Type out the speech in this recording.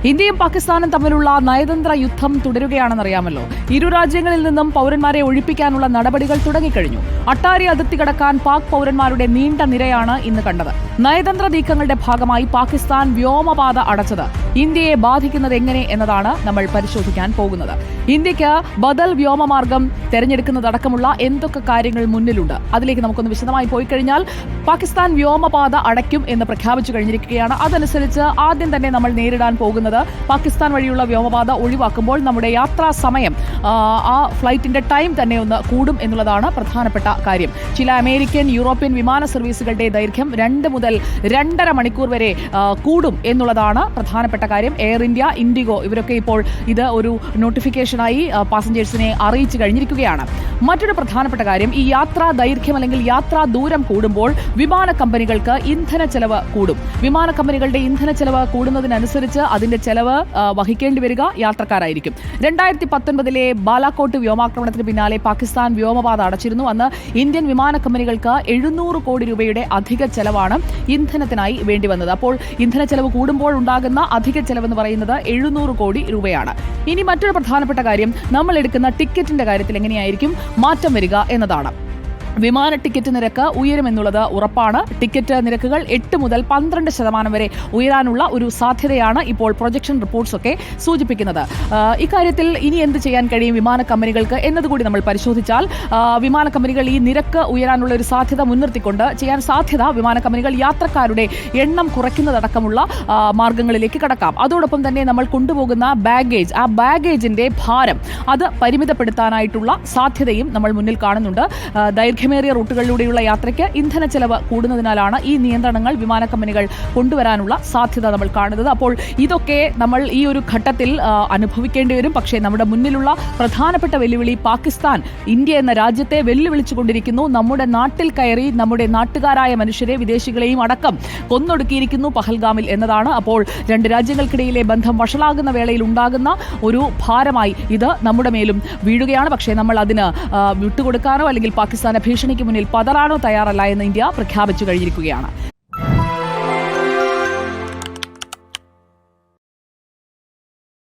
ഇന്ത്യയും പാകിസ്ഥാനും തമ്മിലുള്ള നയതന്ത്ര യുദ്ധം തുടരുകയാണെന്നറിയാമല്ലോ. ഇരു രാജ്യങ്ങളിൽ നിന്നും പൗരന്മാരെ ഒഴിപ്പിക്കാനുള്ള നടപടികൾ തുടങ്ങിക്കഴിഞ്ഞു. അട്ടാരി അതിർത്തി കടക്കാൻ പാക് പൗരന്മാരുടെ നീണ്ട നിരയാണ് ഇന്ന് കണ്ടത്. നയതന്ത്ര നീക്കങ്ങളുടെ ഭാഗമായി പാകിസ്ഥാൻ വ്യോമപാത അടച്ചത് ഇന്ത്യയെ ബാധിക്കുന്നത് എങ്ങനെ എന്നതാണ് നമ്മൾ പരിശോധിക്കാൻ പോകുന്നത്. ഇന്ത്യക്ക് ബദൽ വ്യോമമാർഗം തെരഞ്ഞെടുക്കുന്നതടക്കമുള്ള എന്തൊക്കെ കാര്യങ്ങൾ മുന്നിലുണ്ട്, അതിലേക്ക് നമുക്കൊന്ന് വിശദമായി പോയി കഴിഞ്ഞാൽ, പാകിസ്ഥാൻ വ്യോമപാത അടയ്ക്കും എന്ന് പ്രഖ്യാപിച്ചു കഴിഞ്ഞിരിക്കുകയാണ്. അതനുസരിച്ച് ആദ്യം തന്നെ നമ്മൾ നേരിടാൻ പോകുന്നത് പാകിസ്ഥാൻ വഴിയുള്ള വ്യോമപാത ഒഴിവാക്കുമ്പോൾ നമ്മുടെ യാത്രാ സമയം, ആ ഫ്ലൈറ്റിന്റെ ടൈം തന്നെ ഒന്ന് കൂടും എന്നുള്ളതാണ് പ്രധാനപ്പെട്ട കാര്യം. ചില അമേരിക്കൻ, യൂറോപ്യൻ വിമാന സർവീസുകളുടെ ദൈർഘ്യം 2 മുതൽ 2.5 മണിക്കൂർ വരെ കൂടും എന്നുള്ളതാണ് പ്രധാനപ്പെട്ട കാര്യം. എയർ ഇന്ത്യ, ഇൻഡിഗോ ഇവരൊക്കെ ഇപ്പോൾ ഇത് ഒരു നോട്ടിഫിക്കേഷനായി പാസഞ്ചേഴ്സിനെ അറിയിച്ചു കഴിഞ്ഞിരിക്കുകയാണ്. മറ്റൊരു പ്രധാനപ്പെട്ട കാര്യം, ഈ യാത്രാ ദൈർഘ്യം അല്ലെങ്കിൽ യാത്രാ ദൂരം കൂടുമ്പോൾ വിമാന കമ്പനികൾക്ക് ഇന്ധന ചെലവ് കൂടും. വിമാന കമ്പനികളുടെ ഇന്ധന ചെലവ് കൂടുന്നതിനനുസരിച്ച് അതിന്റെ ചെലവ് വഹിക്കേണ്ടി വരിക യാത്രക്കാരായിരിക്കും. 2019 ബാലാക്കോട്ട് വ്യോമാക്രമണത്തിന് പിന്നാലെ പാകിസ്ഥാൻ വ്യോമപാത അടച്ചിരുന്നു. അന്ന് ഇന്ത്യൻ വിമാന കമ്പനികൾക്ക് 700 കോടി രൂപയുടെ അധിക ചെലവാണ് ഇന്ധനത്തിനായി വേണ്ടി വന്നത്. അപ്പോൾ ഇന്ധന ചെലവ് കൂടുമ്പോൾ ഉണ്ടാകുന്ന അധിക ചെലവെന്ന് പറയുന്നത് 700 കോടി രൂപയാണ്. ഇനി മറ്റൊരു പ്രധാനപ്പെട്ട കാര്യം, നമ്മൾ എടുക്കുന്ന ടിക്കറ്റിന്റെ കാര്യത്തിൽ എങ്ങനെയായിരിക്കും മാറ്റം വരിക എന്നതാണ്. വിമാന ടിക്കറ്റ് നിരക്ക് ഉയരുമെന്നുള്ളത് ഉറപ്പാണ്. ടിക്കറ്റ് നിരക്കുകൾ 8 മുതൽ 12% വരെ ഉയരാനുള്ള ഒരു സാധ്യതയാണ് ഇപ്പോൾ പ്രൊജക്ഷൻ റിപ്പോർട്ട്സ് ഒക്കെ സൂചിപ്പിക്കുന്നത്. ഇക്കാര്യത്തിൽ ഇനി എന്ത് ചെയ്യാൻ കഴിയും വിമാന കമ്പനികൾക്ക് എന്നതുകൂടി നമ്മൾ പരിശോധിച്ചാൽ, വിമാന കമ്പനികൾ ഈ നിരക്ക് ഉയരാനുള്ള ഒരു സാധ്യത മുൻനിർത്തിക്കൊണ്ട് ചെയ്യാൻ സാധ്യത വിമാന കമ്പനികൾ യാത്രക്കാരുടെ എണ്ണം കുറയ്ക്കുന്നതടക്കമുള്ള മാർഗങ്ങളിലേക്ക് കടക്കാം. അതോടൊപ്പം തന്നെ നമ്മൾ കൊണ്ടുപോകുന്ന ബാഗേജ്, ആ ബാഗേജിന്റെ ഭാരം അത് പരിമിതപ്പെടുത്താനായിട്ടുള്ള സാധ്യതയും നമ്മൾ മുന്നിൽ കാണുന്നുണ്ട്. ദൈർഘ്യമേറിയ റൂട്ടുകളിലൂടെയുള്ള യാത്രയ്ക്ക് ഇന്ധന ചെലവ് കൂടുന്നതിനാലാണ് ഈ നിയന്ത്രണങ്ങൾ വിമാന കമ്പനികൾ കൊണ്ടുവരാനുള്ള സാധ്യത നമ്മൾ കാണുന്നത്. അപ്പോൾ ഇതൊക്കെ നമ്മൾ ഈ ഒരു ഘട്ടത്തിൽ അനുഭവിക്കേണ്ടി വരും. പക്ഷേ നമ്മുടെ മുന്നിലുള്ള പ്രധാനപ്പെട്ട വെല്ലുവിളി, പാകിസ്ഥാൻ ഇന്ത്യ എന്ന രാജ്യത്തെ വെല്ലുവിളിച്ചുകൊണ്ടിരിക്കുന്നു. നമ്മുടെ നാട്ടിൽ കയറി നമ്മുടെ നാട്ടുകാരായ മനുഷ്യരെ, വിദേശികളെയും അടക്കം കൊന്നൊടുക്കിയിരിക്കുന്നു പഹൽഗാമിൽ എന്നതാണ്. അപ്പോൾ രണ്ട് രാജ്യങ്ങൾക്കിടയിലെ ബന്ധം വഷളാകുന്ന വേളയിൽ ഉണ്ടാകുന്ന ഒരു ഭാരമായി ഇത് നമ്മുടെ മേലും വീഴുകയാണ്. പക്ഷേ നമ്മൾ അതിന് വിട്ടുകൊടുക്കാനോ അല്ലെങ്കിൽ പാകിസ്ഥാനെ ഭീഷണിക്ക് മുന്നിൽ പതറാനോ തയ്യാറല്ല എന്ന് ഇന്ത്യ പ്രഖ്യാപിച്ചു കഴിഞ്ഞിരിക്കുകയാണ്.